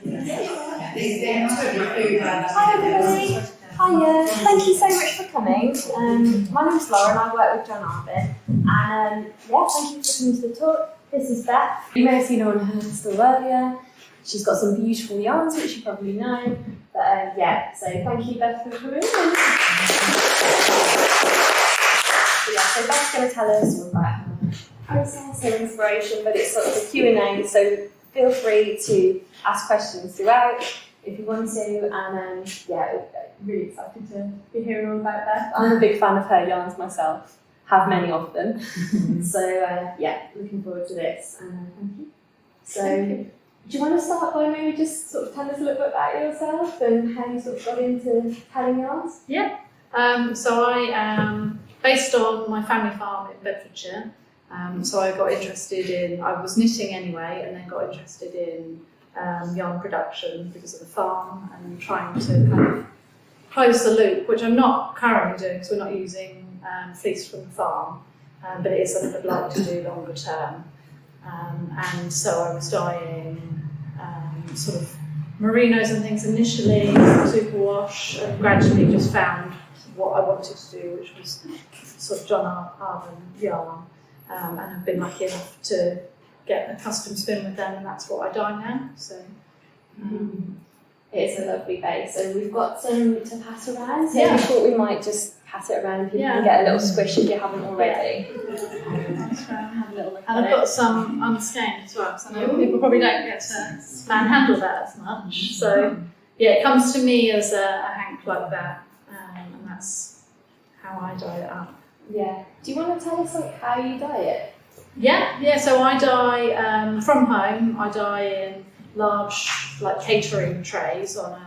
Hi everybody. Hiya. Thank you so much for coming. My name is Laura and I work with John Arvin. And yeah, thank you for coming to the talk. This is Beth. You may have seen her on her stall earlier. She's got some beautiful yarns, which you probably know. But yeah, so thank you, Beth, for coming. So Beth's going to tell us all about her process and inspiration, but it's sort of a Q&A, so feel free to ask questions throughout if you want to. And yeah, really excited to be hearing all about Beth. I'm a big fan of her yarns myself, have many of them. So yeah, looking forward to this. Thank you. So, do you want to start by maybe just sort of tell us a little bit about yourself and how you sort of got into telling yarns? Yeah. So I am based on my family farm in Bedfordshire. So I got interested in, I was knitting anyway, and then got interested in yarn production because of the farm and trying to kind of close the loop, which I'm not currently doing because we're not using fleece from the farm, but it is something I'd like to do longer term. And so I was dyeing sort of merinos and things initially, superwash, and gradually just found what I wanted to do, which was sort of John Arvin yarn, and I've been lucky enough to get a custom spin with them, and that's what I dye now. So it's a lovely base, and we've got some to pass around. So yeah. I thought we might just pass it around and people can get a little squish if you haven't already. Have a little look. And I've got some unskein as well, so I know people probably don't get to manhandle that as much. So yeah, it comes to me as a hank like that, and that's how I dye it up. Yeah. Do you want to tell us like how you dye it? Yeah. So I dye from home. I dye in large like catering trays on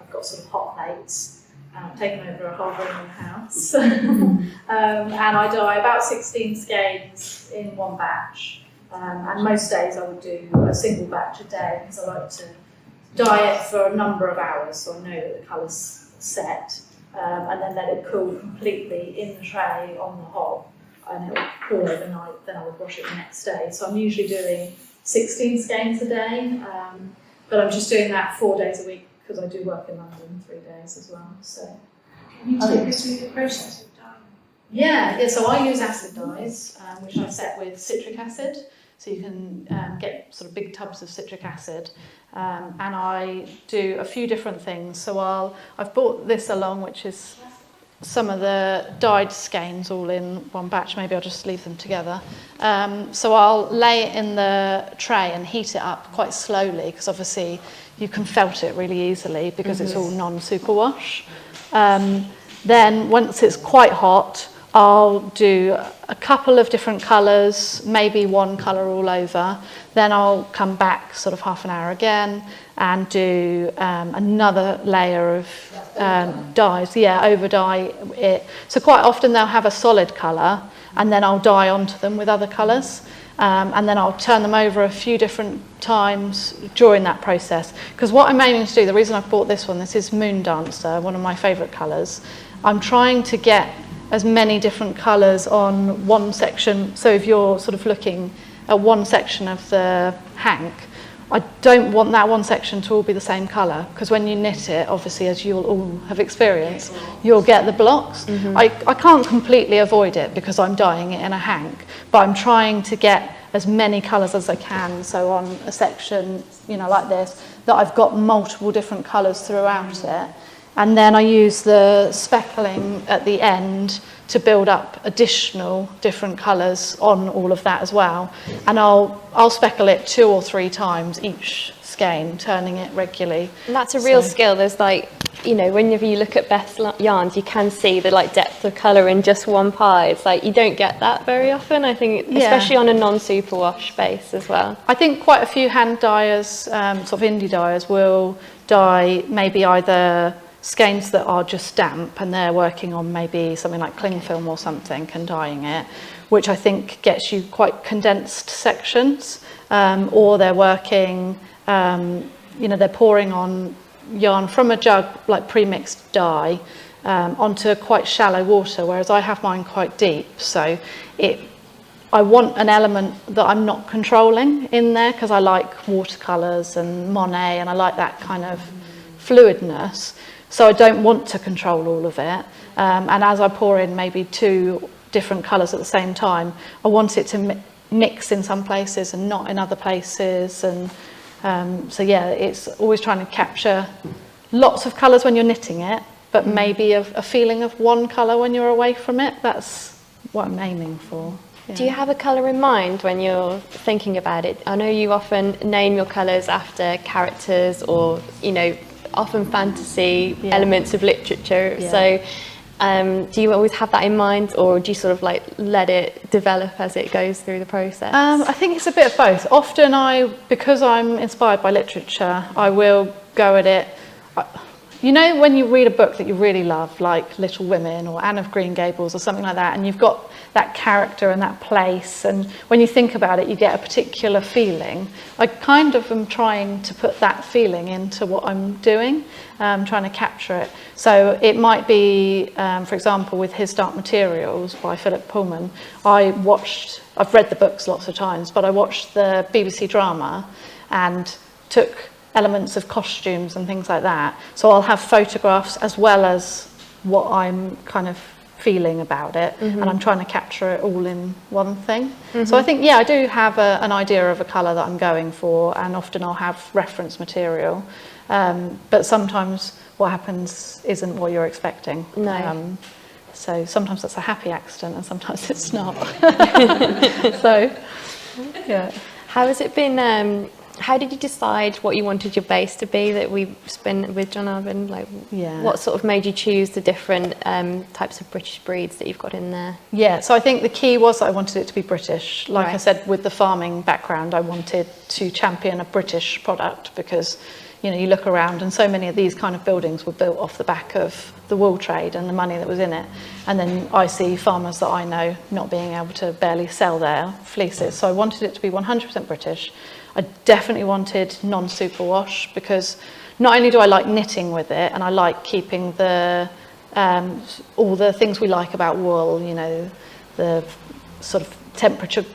I've got sort of hot plates. I've taken over a whole room in the house, and I dye about 16 skeins in one batch. And most days I would do a single batch a day because I like to dye it for a number of hours, so I know that the colour's set. And then let it cool completely in the tray on the hob, and it will cool overnight. Then I would wash it the next day. So I'm usually doing 16 skeins a day, but I'm just doing that 4 days a week because I do work in London 3 days as well. So can you take us through the process of dyeing? Yeah. So I use acid dyes, which I set with citric acid. So you can get sort of big tubs of citric acid. And I do a few different things. So I've brought this along, which is some of the dyed skeins all in one batch. Maybe I'll just leave them together. So I'll lay it in the tray and heat it up quite slowly because obviously you can felt it really easily because it's all non-superwash. Then once it's quite hot, I'll do a couple of different colours, maybe one colour all over. Then I'll come back sort of half an hour again and do another layer of dyes. Yeah, over dye it. So quite often they'll have a solid colour and then I'll dye onto them with other colours. And then I'll turn them over a few different times during that process. Because what I'm aiming to do, the reason I've bought this one, this is Moon Dancer, one of my favourite colours. I'm trying to get as many different colours on one section. So if you're sort of looking at one section of the hank, I don't want that one section to all be the same colour, because when you knit it, obviously, as you'll all have experienced, you'll get the blocks. I can't completely avoid it because I'm dyeing it in a hank, but I'm trying to get as many colours as I can. So on a section, like this, that I've got multiple different colours throughout it. And then I use the speckling at the end to build up additional different colours on all of that as well. And I'll speckle it 2 or 3 times each skein, turning it regularly. And that's a real skill. There's whenever you look at Beth's yarns, you can see the depth of colour in just one pie. It's you don't get that very often, I think, especially on a non-superwash base as well. I think quite a few hand dyers, sort of indie dyers, will dye maybe either skeins that are just damp and they're working on maybe something like cling film or something and dyeing it, which I think gets you quite condensed sections, or they're working, they're pouring on yarn from a jug, like pre-mixed dye, onto quite shallow water, whereas I have mine quite deep, so it I want an element that I'm not controlling in there, because I like watercolours and Monet, and I like that kind of fluidness. So I don't want to control all of it. And as I pour in maybe 2 different colours at the same time, I want it to mix in some places and not in other places. And so yeah, it's always trying to capture lots of colours when you're knitting it, but maybe a feeling of one colour when you're away from it. That's what I'm aiming for. Yeah. Do you have a colour in mind when you're thinking about it? I know you often name your colours after characters or, you know, often fantasy elements of literature. Yeah. So do you always have that in mind, or do you sort of like let it develop as it goes through the process? I think it's a bit of both. Often because I'm inspired by literature, I will go at it. You know, when you read a book that you really love, like Little Women or Anne of Green Gables or something like that, and you've got that character and that place, and when you think about it, you get a particular feeling. I kind of am trying to put that feeling into what I'm doing, trying to capture it. So it might be, for example, with His Dark Materials by Philip Pullman, I've read the books lots of times, but I watched the BBC drama and took elements of costumes and things like that. So I'll have photographs as well as what I'm kind of feeling about it, and I'm trying to capture it all in one thing. So I think, yeah, I do have an idea of a colour that I'm going for, and often I'll have reference material. But sometimes what happens isn't what you're expecting. No. So sometimes that's a happy accident and sometimes it's not. So, yeah. How has it been? How did you decide what you wanted your base to be that we've been with John Arvin? Like, what sort of made you choose the different types of British breeds that you've got in there? Yeah, so I think the key was that I wanted it to be British. Like I said, with the farming background, I wanted to champion a British product because, you know, you look around and so many of these kind of buildings were built off the back of the wool trade and the money that was in it. And then I see farmers that I know not being able to barely sell their fleeces. So I wanted it to be 100% British. I definitely wanted non-superwash because not only do I like knitting with it, and I like keeping the all the things we like about wool, you know, the sort of temperature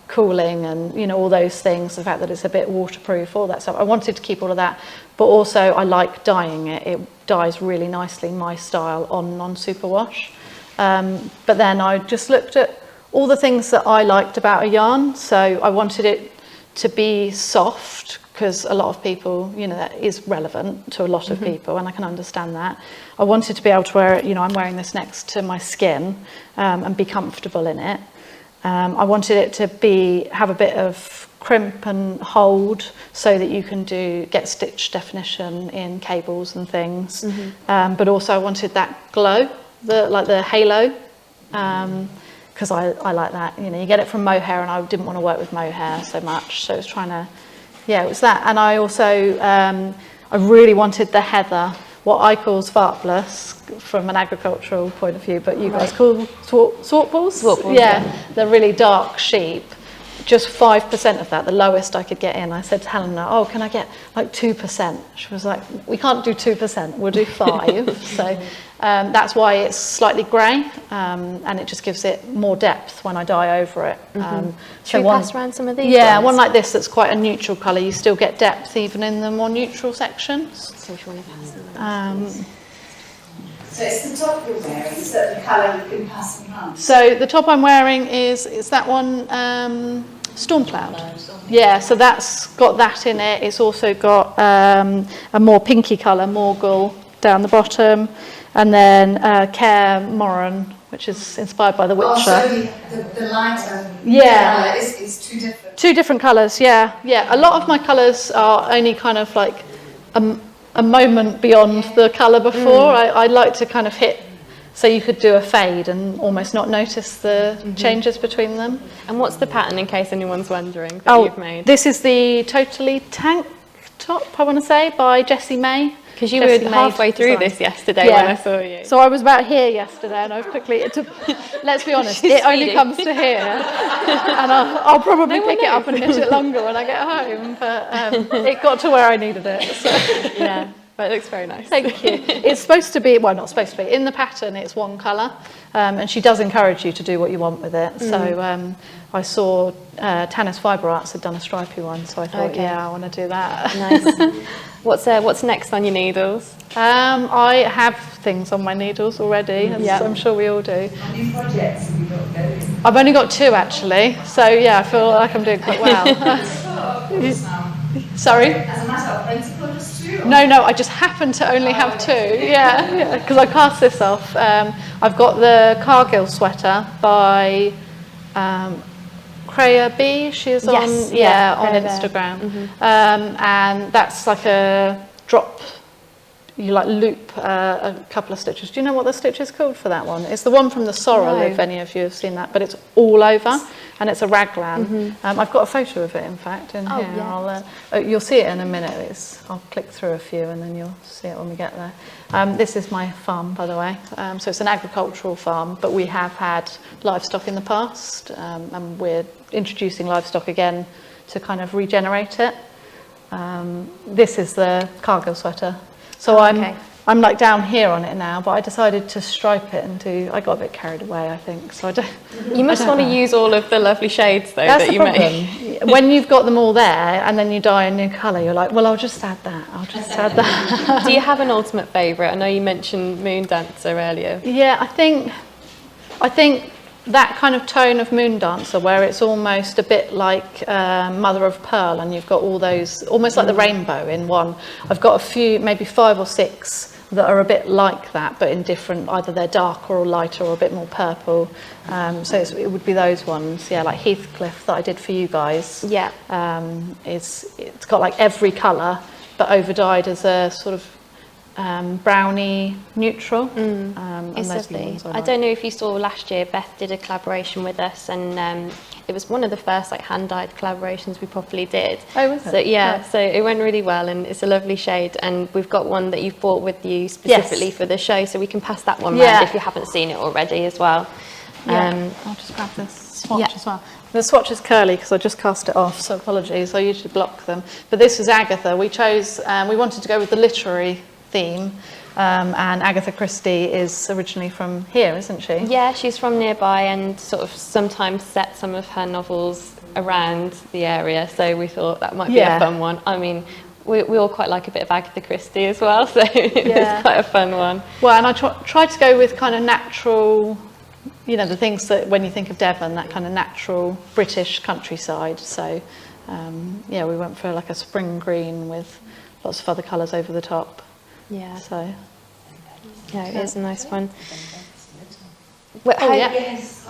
cooling and, you know, all those things, the fact that it's a bit waterproof, all that stuff. I wanted to keep all of that, but also I like dyeing it. It dyes really nicely, my style, on non-superwash. But then I just looked at all the things that I liked about a yarn. So I wanted it to be soft, because a lot of people, you know, that is relevant to a lot of people, and I can understand that. I wanted to be able to wear it, you know, I'm wearing this next to my skin, and be comfortable in it. I wanted it to have a bit of crimp and hold so that you can get stitch definition in cables and things. But also I wanted that glow, like the halo, because I like that. You know, you get it from mohair, and I didn't want to work with mohair so much, so it was trying to, it was that. And I also, I really wanted the heather, what I call svartblus from an agricultural point of view, but you guys call swartbles? Swartbles, yeah. They're really dark sheep. Just 5% of that, the lowest I could get in. I said to Helena, oh, can I get like 2%? She was like, we can't do 2%, we'll do 5. So that's why it's slightly grey, and it just gives it more depth when I dye over it. Should we pass around some of these? Yeah, ones? one like this that's quite a neutral colour, you still get depth even in the more neutral sections. So which one are you passing? So it's the top you're wearing, so the colour you can pass around. So the top I'm wearing is that one, Storm Cloud. Yeah, so that's got that in it. It's also got a more pinky colour, Morgul, down the bottom, and then Care Moran, which is inspired by The Witcher. Oh, so the lighter Yeah. colour is two different. Two different colours, yeah. A lot of my colours are only kind of like a moment beyond the colour before. I like to kind of hit, so you could do a fade and almost not notice the changes between them. And what's the pattern, in case anyone's wondering, that you've made? This is the Totally Tank top, I want to say, by Jessie May. Because you were halfway through this yesterday when I saw you. So I was about here yesterday, and I've quickly, let's be honest, it only comes to here. And I'll probably pick it up and knit it longer when I get home. But it got to where I needed it. So. Yeah. But it looks very nice. Thank you. It's supposed to be, well, not supposed to be, in the pattern it's one colour, and she does encourage you to do what you want with it. So I saw Tannis Fibre Arts had done a stripy one, so I thought, yeah, I want to do that. Nice. What's next on your needles? I have things on my needles already, as I'm sure we all do. How many projects have you got going? I've only got 2 actually, so yeah, I feel like I'm doing quite well. Sorry? As a matter of principle, just 2? No, I just happen to only have 2. Yeah, because I cast this off. I've got the Cargill sweater by Creya B. She's on Instagram, and that's like a drop. You like loop a couple of stitches. Do you know what the stitch is called for that one? It's the one from the sorrel, if any of you have seen that, but it's all over, and it's a raglan. I've got a photo of it, in fact, in here. Yeah. You'll see it in a minute. I'll click through a few, and then you'll see it when we get there. This is my farm, by the way. So it's an agricultural farm, but we have had livestock in the past, and we're introducing livestock again to kind of regenerate it. This is the Cargill sweater. So I'm like down here on it now, but I decided to stripe it and I got a bit carried away, I think. So I don't. You must want to use all of the lovely shades though That's that you the problem. make. When you've got them all there and then you dye a new colour, you're like, well, I'll just add that. Do you have an ultimate favourite? I know you mentioned Moon Dancer earlier. Yeah, I think that kind of tone of Moon Dancer, where it's almost a bit like Mother of Pearl, and you've got all those, almost like the rainbow in one. I've got a few, maybe 5 or 6 that are a bit like that, but in different, either they're darker or lighter or a bit more purple. So it would be those ones, like Heathcliff that I did for you guys. Yeah. It's got like every colour, but over-dyed as a sort of brownie neutral. It's lovely. I don't know if you saw last year, Beth did a collaboration with us, and it was one of the first like hand-dyed collaborations we properly did. Oh, was it? So so it went really well, and it's a lovely shade, and we've got one that you've bought with you specifically for the show, so we can pass that one round if you haven't seen it already as well. I'll just grab this swatch as well. The swatch is curly because I just cast it off, so apologies, I usually block them. But this is Agatha. We chose, we wanted to go with the literary theme, and Agatha Christie is originally from here, isn't she? Yeah, she's from nearby and sort of sometimes set some of her novels around the area, so we thought that might be a fun one. I mean, we all quite like a bit of Agatha Christie as well, so it's quite a fun one. Well, and I tried to go with kind of natural, the things that when you think of Devon, that kind of natural British countryside. So we went for like a spring green with lots of other colours over the top. Yeah. So. Yeah, it is a nice one. Yes.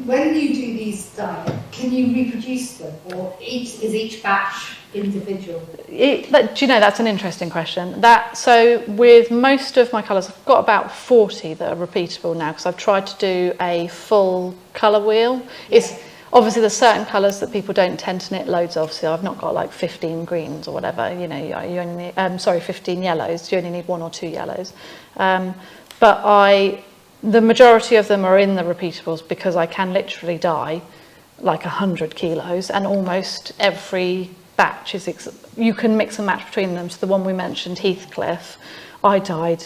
When you do these dyes, can you reproduce them, or is each batch individual? Do you know, that's an interesting question. So with most of my colours, I've got about 40 that are repeatable now, because I've tried to do a full colour wheel. It's obviously there's certain colours that people don't tend to knit loads of, so I've not got like 15 greens or whatever, you only need, 15 yellows, you only need 1 or 2 yellows. But the majority of them are in the repeatables because I can literally dye like 100 kilos, and almost every batch you can mix and match between them. So the one we mentioned, Heathcliff, I dyed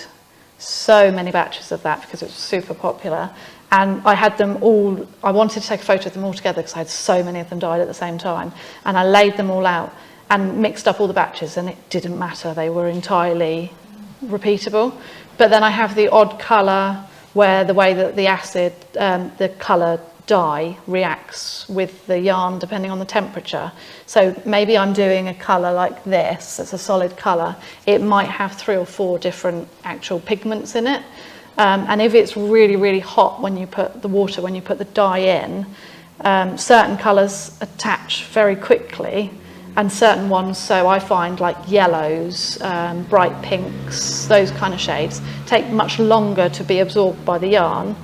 so many batches of that because it was super popular. And I had them all, I wanted to take a photo of them all together because I had so many of them dyed at the same time. And I laid them all out and mixed up all the batches, and it didn't matter. They were entirely repeatable. But then I have the odd colour where the way that the acid, the colour dye reacts with the yarn depending on the temperature. So maybe I'm doing a colour like this, it's a solid colour. It might have 3 or 4 different actual pigments in it. And if it's really, really hot when you put the dye in, certain colours attach very quickly, and certain ones, so I find like yellows, bright pinks, those kind of shades, take much longer to be absorbed by the yarn.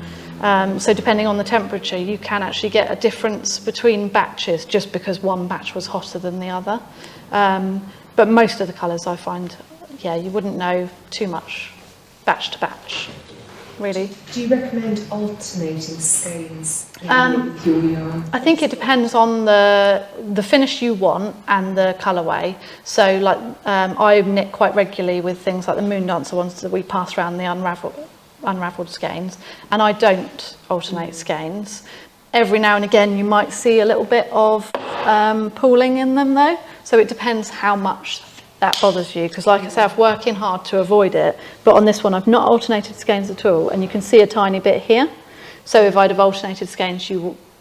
So depending on the temperature, you can actually get a difference between batches just because one batch was hotter than the other. But most of the colours I find, you wouldn't know too much batch to batch. really. Do you recommend alternating skeins with your yarn? I think it depends on the finish you want and the colourway. So like I knit quite regularly with things like the Moon Dancer ones that we pass around, the unravelled skeins, and I don't alternate skeins. Every now and again you might see a little bit of pooling in them though, so it depends how much that bothers you, because like I say, I'm working hard to avoid it, but on this one I've not alternated skeins at all, and you can see a tiny bit here. So if I'd have alternated skeins,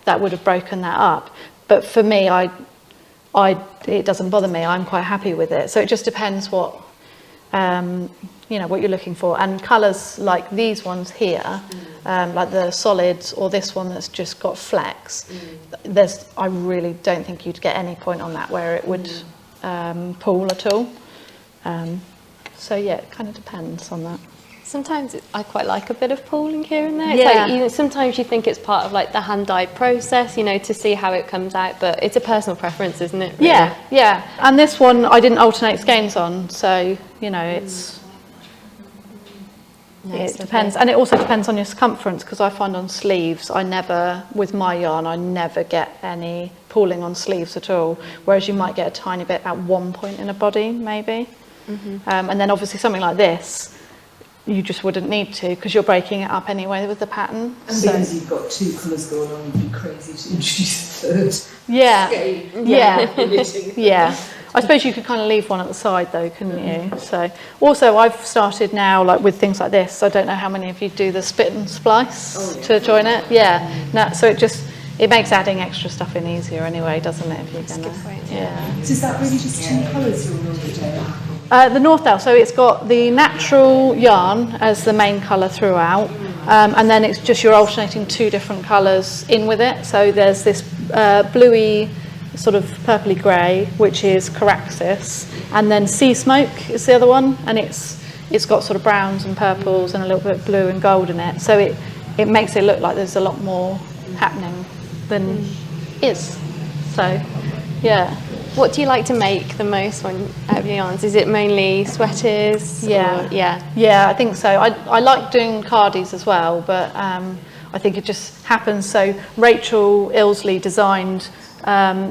that would have broken that up. But for me, it doesn't bother me. I'm quite happy with it. So it just depends what what you're looking for. And colours like these ones here, like the solids, or this one that's just got flecks. I really don't think you'd get any point on that where it would pool at all. So yeah, it kind of depends on that. Sometimes I quite like a bit of pooling here and there. It's like, sometimes you think it's part of like the hand dye process, to see how it comes out, but it's a personal preference, isn't it? Really? Yeah. And this one I didn't alternate skeins on, so it depends, and it also depends on your circumference, because I find on sleeves with my yarn I never get any pooling on sleeves at all, whereas you might get a tiny bit at one point in a body maybe. And then obviously something like this you just wouldn't need to, because you're breaking it up anyway with the pattern. And because you've got two colours going on, it'd be crazy to introduce a third skein. Yeah. I suppose you could kind of leave one at the side though, couldn't you? So also I've started now, like with things like this, I don't know how many of you do the spit and splice to join it. So it makes adding extra stuff in easier anyway, doesn't it, if you're gonna. So is that really just two colours you're doing? The Northdale, so it's got the natural yarn as the main colour throughout, and then it's just you're alternating two different colours in with it. So there's this bluey, sort of purpley grey, which is Caraxis, and then Sea Smoke is the other one, and it's got sort of browns and purples and a little bit of blue and gold in it. So it makes it look like there's a lot more happening than is. So yeah. What do you like to make the most out of your yarns? Is it mainly sweaters? Yeah, I think so. I like doing cardies as well, but I think it just happens. So Rachel Ilsley designed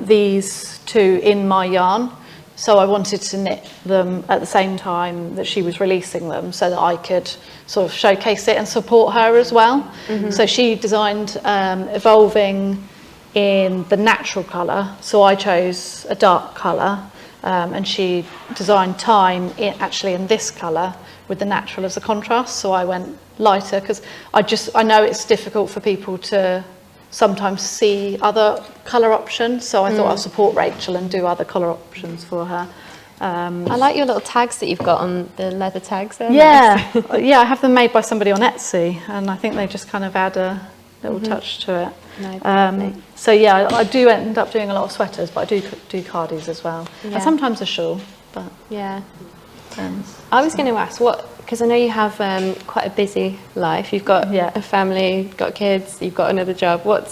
these two in my yarn, so I wanted to knit them at the same time that she was releasing them, so that I could sort of showcase it and support her as well. So she designed Evolving in the natural colour, so I chose a dark colour, and she designed Time actually in this colour with the natural as a contrast, so I went lighter, because I know it's difficult for people to sometimes see other colour options, so I thought I'll support Rachel and do other colour options for her. I like your little tags that you've got on the leather tags there. I have them made by somebody on Etsy, and I think they just kind of add a little touch to it. So yeah, I do end up doing a lot of sweaters, but I do cardies as well, and sometimes a shawl. But I was going to ask because I know you have quite a busy life. You've got a family, you've got kids, you've got another job. What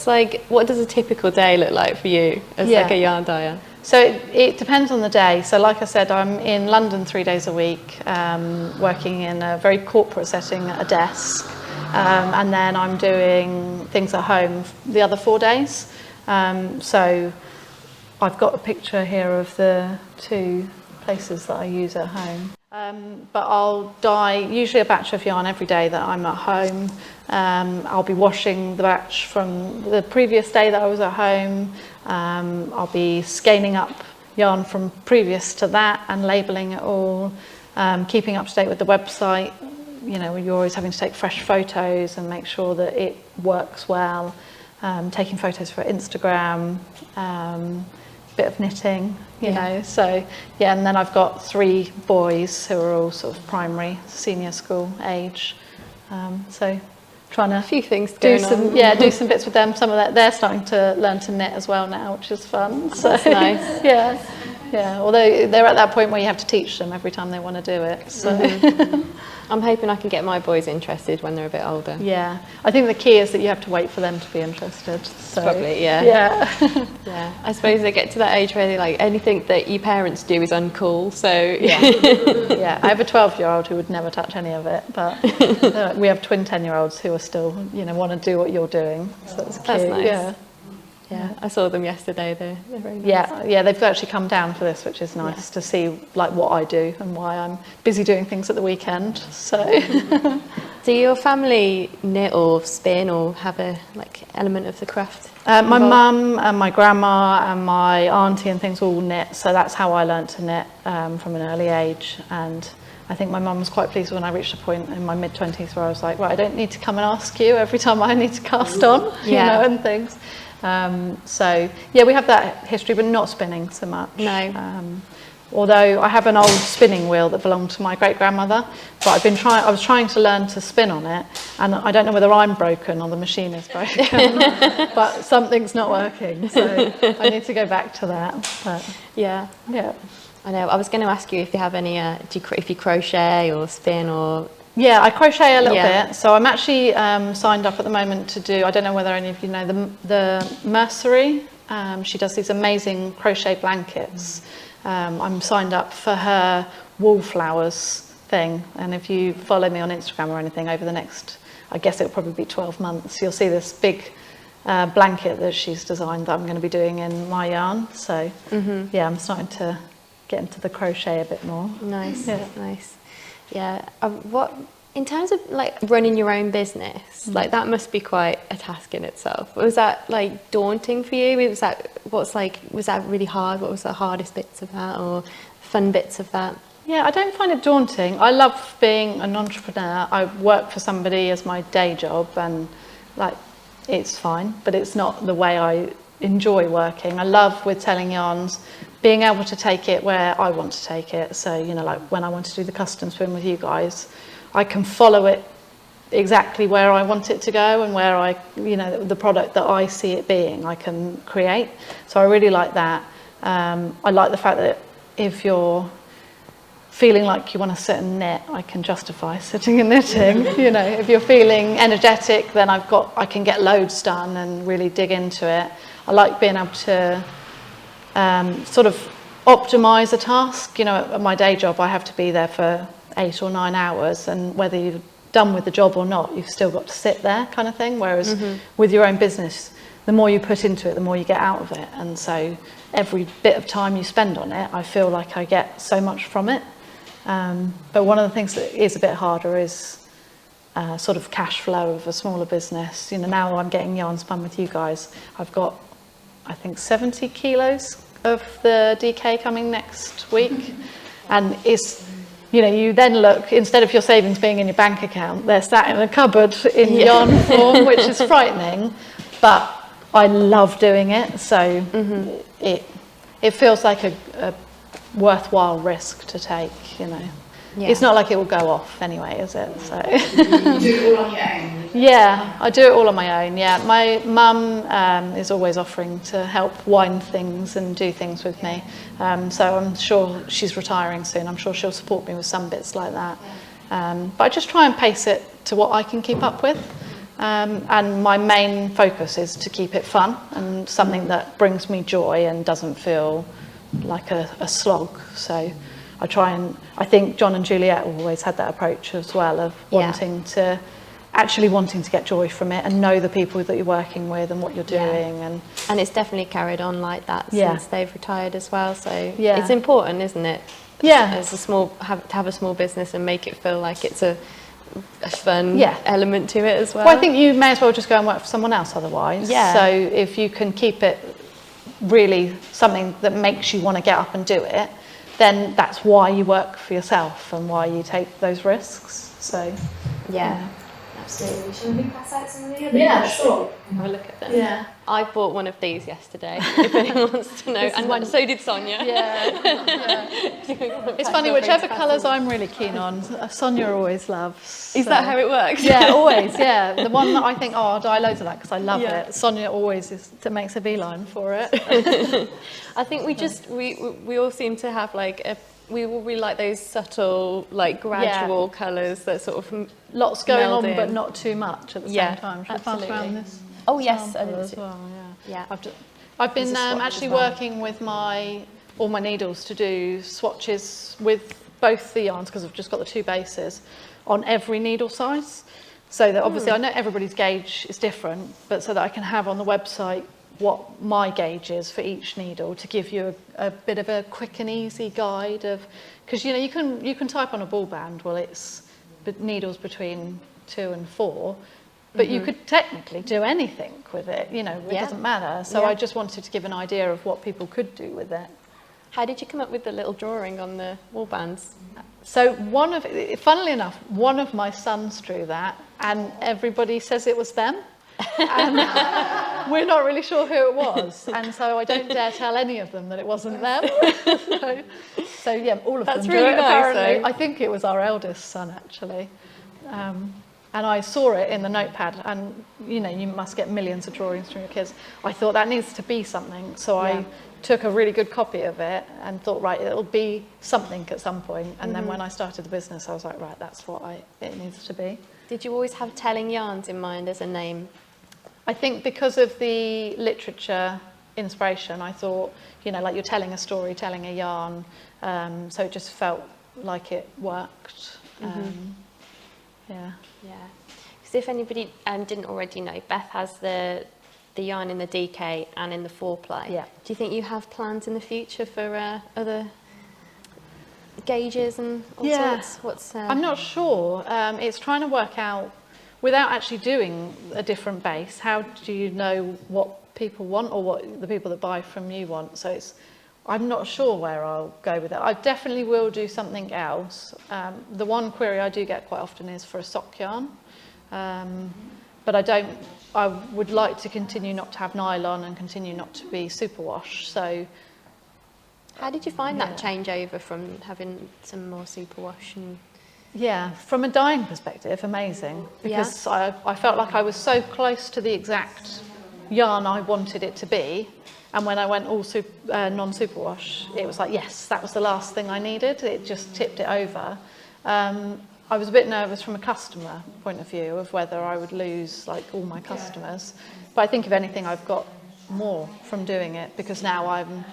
does a typical day look like for you as like a yarn dyer? So it depends on the day. So like I said, I'm in London 3 days a week, working in a very corporate setting at a desk. And then I'm doing things at home the other 4 days. So I've got a picture here of the two places that I use at home. But I'll dye usually a batch of yarn every day that I'm at home. I'll be washing the batch from the previous day that I was at home. I'll be scaling up yarn from previous to that and labelling it all, keeping up to date with the website. You're always having to take fresh photos and make sure that it works well, taking photos for Instagram, bit of knitting, you know. So and then I've got 3 boys who are all sort of primary, senior school age. So trying to a few things do some bits with them. Some of that they're starting to learn to knit as well now, which is fun. So that's nice. Yeah. Although they're at that point where you have to teach them every time they want to do it. So. I'm hoping I can get my boys interested when they're a bit older. Yeah, I think the key is that you have to wait for them to be interested. So. Probably, yeah. Yeah. Yeah, I suppose they get to that age where they're like, anything that your parents do is uncool, so... Yeah, yeah. I have a 12-year-old who would never touch any of it, but we have twin 10-year-olds who are still, you know, want to do what you're doing, so that's cute. That's nice. Yeah. Yeah, I saw them yesterday, they're very nice. Yeah, they've actually come down for this, which is nice to see like what I do and why I'm busy doing things at the weekend. So, Do your family knit or spin or have a like element of the craft? my involved? mum and my grandma and my auntie and things all knit, so that's how I learnt to knit from an early age. And I think my mum was quite pleased when I reached a point in my mid-20s where I was like, right, I don't need to come and ask you every time I need to cast on, you know, and things. So yeah, we have that history, but not spinning so much. No. Although I have an old spinning wheel that belonged to my great grandmother, but I was trying to learn to spin on it, and I don't know whether I'm broken or the machine is broken, but something's not working, so I need to go back to that. But Yeah. yeah. I know, I was going to ask you if you have any, if you crochet or spin or... Yeah, I crochet a little Yeah. bit. So I'm actually signed up at the moment to do, I don't know whether any of you know, the Mercery. She does these amazing crochet blankets. I'm signed up for her wallflowers thing. And if you follow me on Instagram or anything over the next, I guess it'll probably be 12 months, you'll see this big blanket that she's designed that I'm going to be doing in my yarn. So yeah, I'm starting to get into the crochet a bit more. Nice, Yeah. nice. Yeah, what in terms of like running your own business, like that must be quite a task in itself. Was that like daunting for you? Was that really hard? What was the hardest bits of that or fun bits of that? Yeah, I don't find it daunting. I love being an entrepreneur. I work for somebody as my day job, and like it's fine, but it's not the way I enjoy working. I love with telling yarns being able to take it where I want to take it. So, you know, like when I want to do the custom spin with you guys, I can follow it exactly where I want it to go and where I, you know, the product that I see it being, I can create. So I really like that. I like the fact that if you're feeling like you want to sit and knit, I can justify sitting and knitting. You know, if you're feeling energetic, then I can get loads done and really dig into it. I like being able to sort of optimize a task. You know, at my day job, I have to be there for 8 or 9 hours, and whether you're done with the job or not, you've still got to sit there, kind of thing. Whereas with your own business, the more you put into it, the more you get out of it. And so every bit of time you spend on it, I feel like I get so much from it. But one of the things that is a bit harder is sort of cash flow of a smaller business. You know, now I'm getting yarn spun with you guys, I've got, I think, 70 kilos of the DK coming next week. And it's, you know, you then look, instead of your savings being in your bank account, they're sat in a cupboard in yarn form, which is frightening, but I love doing it. So it feels like a worthwhile risk to take, you know. Yeah. It's not like it will go off anyway, is it? So You do it all on your own? yeah, I do it all on my own. Yeah, my mum is always offering to help wind things and do things with me. So I'm sure she's retiring soon. I'm sure she'll support me with some bits like that. But I just try and pace it to what I can keep up with. And my main focus is to keep it fun and something that brings me joy and doesn't feel like a slog. So I think John and Juliet always had that approach as well of wanting to get joy from it and know the people that you're working with and what you're doing. And it's definitely carried on like that since they've retired as well. So it's important, isn't it? Yeah. As to have a small business and make it feel like it's a fun element to it as well. Well, I think you may as well just go and work for someone else otherwise. Yeah. So if you can keep it really something that makes you want to get up and do it, then that's why you work for yourself and why you take those risks. So yeah. Absolutely. Shall we pass out some of the other? Yeah, sure. Have a look at them. yeah. I bought one of these yesterday, if anyone wants to know, and so did Sonia. It's funny, whichever colours I'm really keen on, Sonia always loves. Is that how it works? Yeah, always, yeah. The one that I think, I'll dye loads of that because I love it. Sonia always makes a beeline for it. I think we all seem to have like we all really like those subtle, like gradual colours that sort of lots going on, in. but not too much at the same time. Should we pass around this? Oh yes, as well. Yeah. I've been There's a swatch actually as well. working with all my needles to do swatches with both the yarns, because I've just got the 2 bases on every needle size. So that obviously I know everybody's gauge is different, but so that I can have on the website what my gauge is for each needle to give you a bit of a quick and easy guide of, because you can type on a ball band, well it's needles between 2 and 4, but you could technically do anything with it, it doesn't matter. So I just wanted to give an idea of what people could do with it. How did you come up with the little drawing on the wall bands? So funnily enough, one of my sons drew that, and everybody says it was them. And we're not really sure who it was, and so I don't dare tell any of them that it wasn't them. so yeah, all of That's them really do it, nice, apparently. though. I think it was our eldest son actually, and I saw it in the notepad, and you must get millions of drawings from your kids. I thought that needs to be something, so I took a really good copy of it and thought, right, it'll be something at some point. And then when I started the business, I was like, right, that's what it needs to be. Did you always have telling yarns in mind as a name? I think because of the literature inspiration, I thought, like you're telling a story, telling a yarn, so it just felt like it worked. Yeah. Because if anybody didn't already know, Beth has the yarn in the DK and in the 4-ply. Yeah. Do you think you have plans in the future for other gauges and all sorts? I'm not sure. It's trying to work out, without actually doing a different base, how do you know what people want or what the people that buy from you want? So I'm not sure where I'll go with it. I definitely will do something else. The one query I do get quite often is for a sock yarn. But I would like to continue not to have nylon and continue not to be superwash. So, how did you find that changeover from having some more superwash? From a dyeing perspective, amazing. Because I felt like I was so close to the exact yarn I wanted it to be. And when I went all non-superwash, it was like, yes, that was the last thing I needed. It just tipped it over. I was a bit nervous from a customer point of view of whether I would lose like all my customers. But I think if anything, I've got more from doing it, because now I'm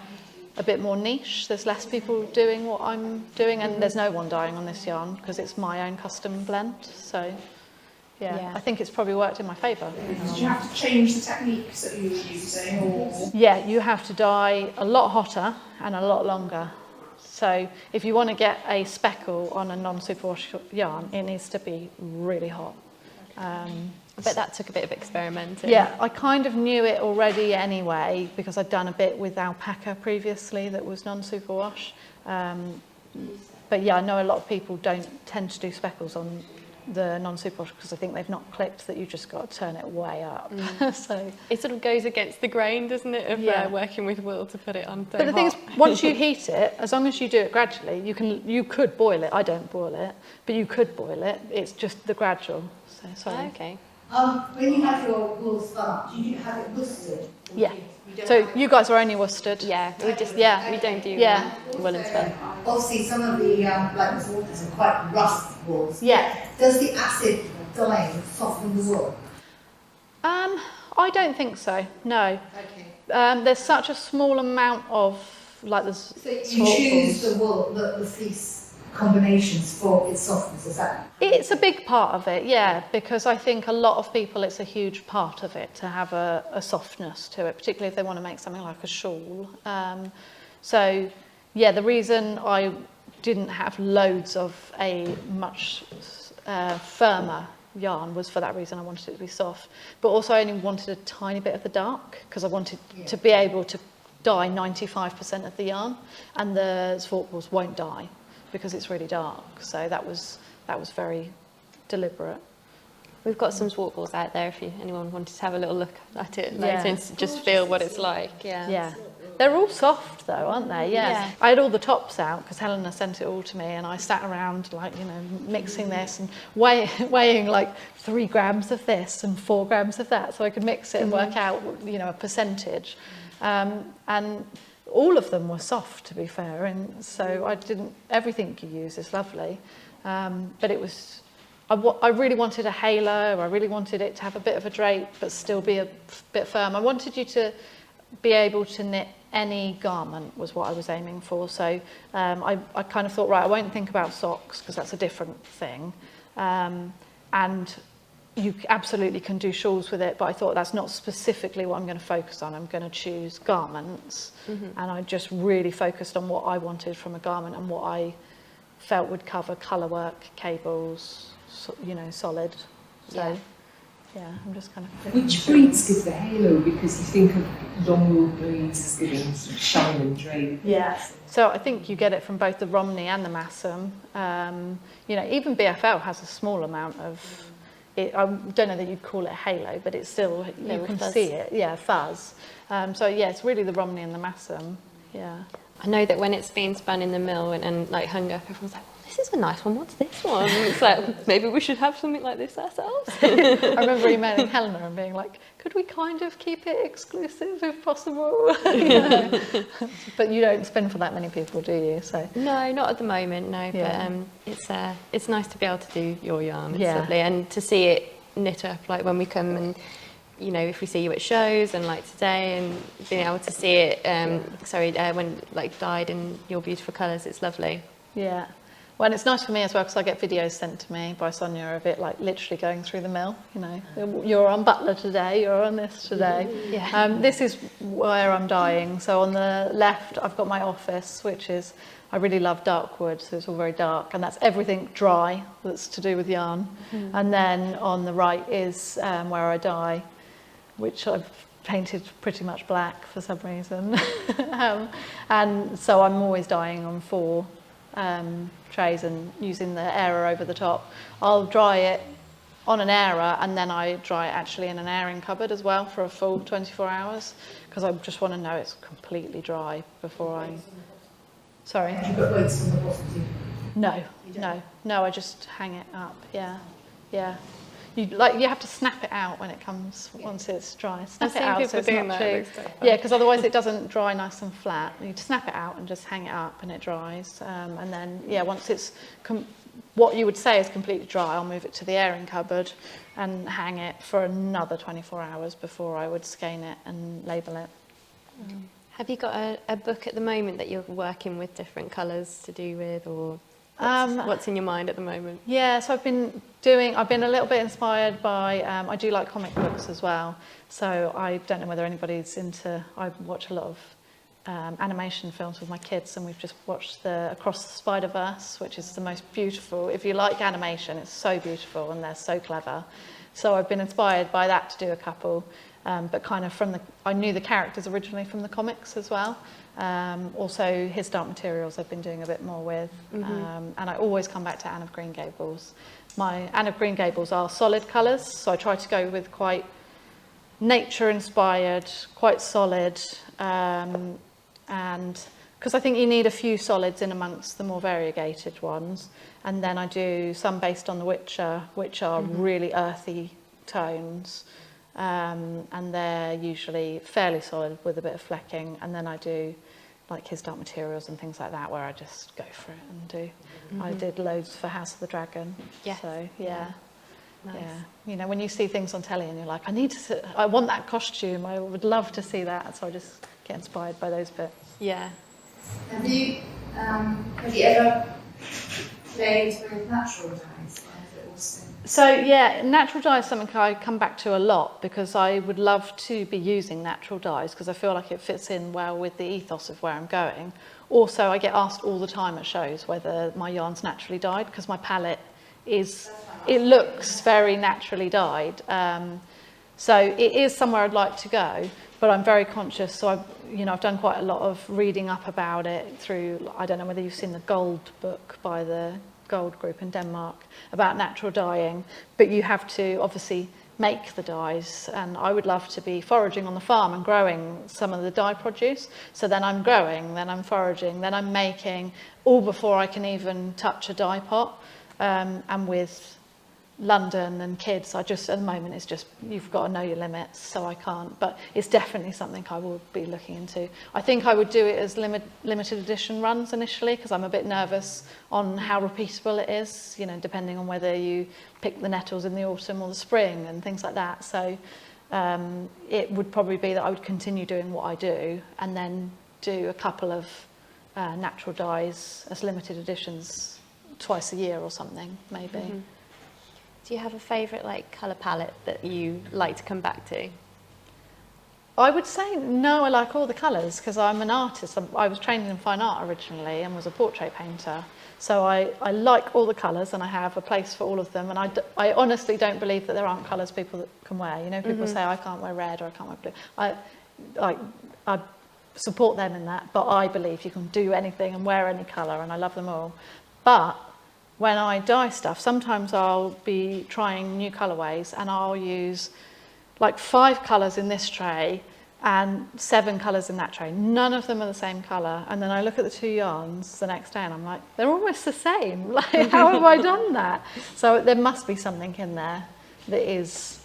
a bit more niche. There's less people doing what I'm doing, and there's no one dyeing on this yarn because it's my own custom blend. So I think it's probably worked in my favour. Did you have to change the techniques that you were using? Or? Yeah, you have to dye a lot hotter and a lot longer. So if you want to get a speckle on a non-superwash yarn, it needs to be really hot. I bet that took a bit of experimenting. Yeah, I kind of knew it already anyway, because I'd done a bit with alpaca previously that was non-superwash. But yeah, I know a lot of people don't tend to do speckles on the non-superwash because I think they've not clicked that you just got to turn it way up. So it sort of goes against the grain, doesn't it, of working with wool to put it on. But the thing is, once you heat it, as long as you do it gradually, you could boil it. I don't boil it, but you could boil it. It's just the gradual. So sorry. Okay. When you have your wool spun, do you have it worsted? Yeah. So you guys are only worsted. Yeah, we don't do wool and spun. Obviously, some of the like the waters are quite rough wools. Yeah. Does the acid dyeing soften the wool? I don't think so. No. Okay. There's such a small amount of the. So you choose the wool, the fleece combinations for its softness. Is that? It's a big part of it, yeah, because I think a lot of people, it's a huge part of it to have a softness to it, particularly if they want to make something like a shawl. So, yeah, the reason I didn't have loads of a much firmer yarn was for that reason. I wanted it to be soft, but also I only wanted a tiny bit of the dark because I wanted to be able to dye 95% of the yarn, and the Svartballs won't dye because it's really dark. So that was very deliberate. We've got some Svartballs out there if anyone wanted to have a little look at it later and just feel what it's like. Yeah. They're all soft though, aren't they? Yeah. I had all the tops out because Helena sent it all to me, and I sat around mixing this and weighing like 3 grams of this and 4 grams of that, so I could mix it and work out a percentage. And all of them were soft, to be fair, and so everything you use is lovely, but it was, I really wanted a halo, I really wanted it to have a bit of a drape but still be a bit firm. I wanted you to be able to knit any garment was what I was aiming for, so I kind of thought, right, I won't think about socks because that's a different thing, and you absolutely can do shawls with it, but I thought that's not specifically what I'm going to focus on. I'm going to choose garments, and I just really focused on what I wanted from a garment and what I felt would cover colour work, cables, you know, solid. So yeah, I'm just kind of... Which breeds give the halo? Because you think of long wool breeds as giving sort of shine and drape. Yeah, so I think you get it from both the Romney and the Massam. You know, even BFL has a small amount of... I don't know that you'd call it halo, but it's still, you can see it, yeah, fuzz. So yeah, it's really the Romney and the Massam, yeah. I know that when it's been spun in the mill and like hung up, everyone's like, well, this is a nice one, what's this one? And it's like, maybe we should have something like this ourselves. I remember emailing Helena and being like, could we kind of keep it exclusive if possible? You know? But you don't spin for that many people, do you? So No, not at the moment, no, Yeah. but it's nice to be able to do your yarn, it's Yeah. lovely, and to see it knit up, like when we come and, you know, if we see you at shows and like today, and being able to see it, when like dyed in your beautiful colours, it's lovely. yeah. Well, and it's nice for me as well because I get videos sent to me by Sonia of it, like literally going through the mill. You know, you're on Butler today, you're on this today. Yeah. This is where I'm dyeing. So on the left, I've got my office, which is, I really love dark wood, so it's all very dark, and that's everything dry that's to do with yarn. And then on the right is where I dye, which I've painted pretty much black for some reason. And so I'm always dyeing on 4 trays and using the airer over the top. I'll dry it on an airer, and then I dry it actually in an airing cupboard as well for a full 24 hours, because I just want to know it's completely dry before I... Sorry? You put weights on the bottom. No, I just hang it up, yeah. You have to snap it out when it comes, once it's dry. Snap it out so it's not too... Yeah, because otherwise it doesn't dry nice and flat. You snap it out and just hang it up and it dries. And then, yeah, once it's what you would say is completely dry, I'll move it to the airing cupboard and hang it for another 24 hours before I would skein it and label it. Have you got a book at the moment that you're working with different colours to do with, or what's in your mind at the moment? Yeah, so I've been a little bit inspired by, I do like comic books as well, so I don't know whether anybody's into, I watch a lot of animation films with my kids, and we've just watched the Across the Spider-Verse, which is the most beautiful, if you like animation, it's so beautiful and they're so clever. So I've been inspired by that to do a couple, but kind of I knew the characters originally from the comics as well. Also His Dark Materials I've been doing a bit more with, and I always come back to Anne of Green Gables. My Anne of Green Gables are solid colours, so I try to go with quite nature inspired, quite solid, and because I think you need a few solids in amongst the more variegated ones, and then I do some based on The Witcher, which are really earthy tones, and they're usually fairly solid with a bit of flecking, and then I do like His Dark Materials and things like that where I just go for it and do. I did loads for House of the Dragon. Yes. So yeah. Nice. Yeah, you know, when you see things on telly and you're like, I want that costume, I would love to see that, so I just get inspired by those bits. Yeah. Have you ever played with natural dyes? Or is it also... So yeah, natural dye is something I come back to a lot because I would love to be using natural dyes because I feel like it fits in well with the ethos of where I'm going. Also, I get asked all the time at shows whether my yarn's naturally dyed because my palette it looks very naturally dyed. So it is somewhere I'd like to go, but I'm very conscious. So I've done quite a lot of reading up about it through, I don't know whether you've seen the Gold book by the Gold Group in Denmark about natural dyeing, but you have to obviously make the dyes, and I would love to be foraging on the farm and growing some of the dye produce. So then I'm growing, then I'm foraging, then I'm making, all before I can even touch a dye pot. And with London and kids, I just, at the moment, it's just, you've got to know your limits, so I can't. But it's definitely something I will be looking into. I think I would do it as limited edition runs initially, because I'm a bit nervous on how repeatable it is, you know, depending on whether you pick the nettles in the autumn or the spring and things like that. So it would probably be that I would continue doing what I do and then do a couple of natural dyes as limited editions twice a year or something, maybe. Mm-hmm. Do you have a favourite like colour palette that you like to come back to? I would say no, I like all the colours because I'm an artist. I was trained in fine art originally and was a portrait painter. So I like all the colours and I have a place for all of them. And I honestly don't believe that there aren't colours people that can wear. You know, people say I can't wear red or I can't wear blue. I support them in that, but I believe you can do anything and wear any colour, and I love them all. But when I dye stuff, sometimes I'll be trying new colourways and I'll use like 5 colours in this tray and 7 colours in that tray. None of them are the same colour. And then I look at the 2 yarns the next day and I'm like, they're almost the same. Like, how have I done that? So there must be something in there that is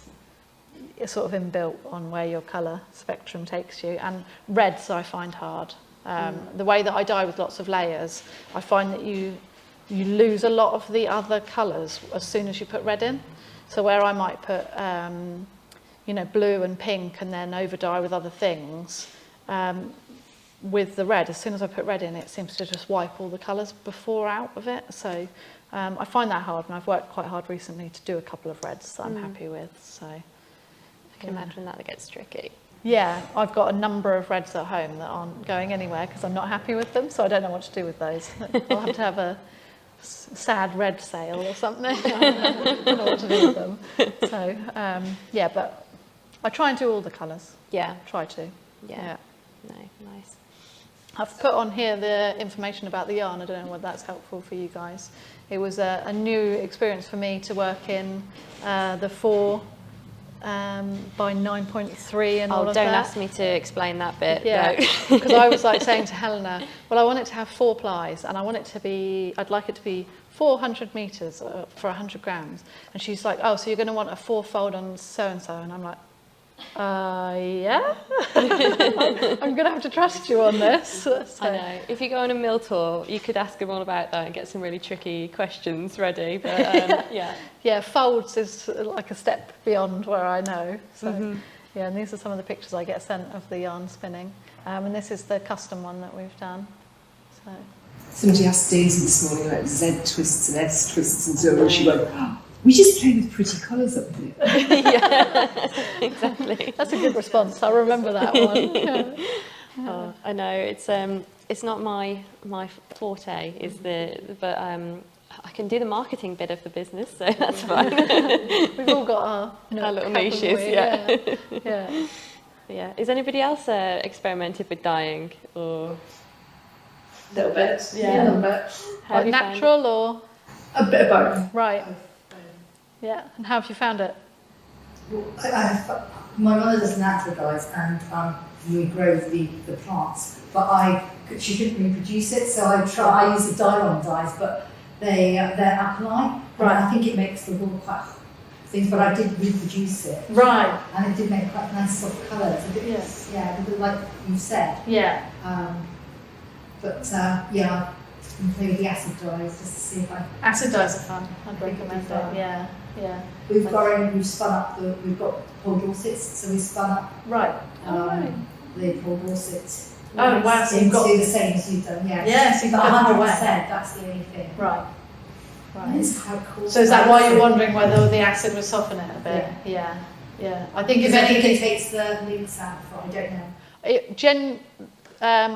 sort of inbuilt on where your colour spectrum takes you. And reds I find hard. The way that I dye with lots of layers, I find that you lose a lot of the other colours as soon as you put red in. So where I might put, you know, blue and pink and then over dye with other things, with the red, as soon as I put red in, it seems to just wipe all the colours before out of it. So I find that hard, and I've worked quite hard recently to do a couple of reds that I'm happy with. So I can imagine that gets tricky. Yeah, I've got a number of reds at home that aren't going anywhere because I'm not happy with them, so I don't know what to do with those. I'll have to have a sad red sale or something. I don't know what to do with them. So yeah, but I try and do all the colours. Yeah. Try to. Yeah. No, nice. I've put on here the information about the yarn. I don't know whether that's helpful for you guys. It was a new experience for me to work in the 4 by 9.3 and all of that. Don't ask me to explain that bit. Yeah, because I was like saying to Helena, well, I want it to have 4 plies and I want it to be, I'd like it to be 400 metres for 100 grams. And she's like, oh, so you're going to want a 4-fold on so-and-so. And I'm like, yeah, I'm going to have to trust you on this. So. I know. If you go on a mill tour, you could ask them all about that and get some really tricky questions ready. But yeah, folds is like a step beyond where I know. So yeah, and these are some of the pictures I get sent of the yarn spinning. And this is the custom one that we've done. So. Somebody asked Daisy this morning about Z twists and S twists and so on. She went, oh, we just play with pretty colours up here. Yeah, exactly. That's a good response. I remember that one. Yeah. Oh, I know it's not my forte, but I can do the marketing bit of the business, so that's fine. We've all got our little niches. Yeah. Yeah. Is anybody else experimented with dyeing or? A little bit. Yeah, a little bit. Like natural or? A bit of both. Right. Yeah. And how have you found it? Well, my mother does natural dyes and we grow the plants, but she couldn't reproduce it, so I use the Dylon dyes, but they're alkaline. Right. And I think it makes the wool quite things, but I did reproduce it. Right. And it did make quite nice soft colours. Yes. Yeah, like you said. Yeah. But yeah, I'm playing the acid dyes just to see if I. Acid dyes are fun. I'd recommend it. Yeah. Yeah. We've spun up we've got Paul Dorsets, so we spun up Right. the Paul Dorset. Oh wow! So you've got do the same as you've done, yeah. Yes, you've But got 100%. away. That's the only thing. Right. And it's quite cool. So is that why you're wondering whether the acid would soften it a bit? Yeah. Yeah. I think if anything, it takes the links out. I don't know.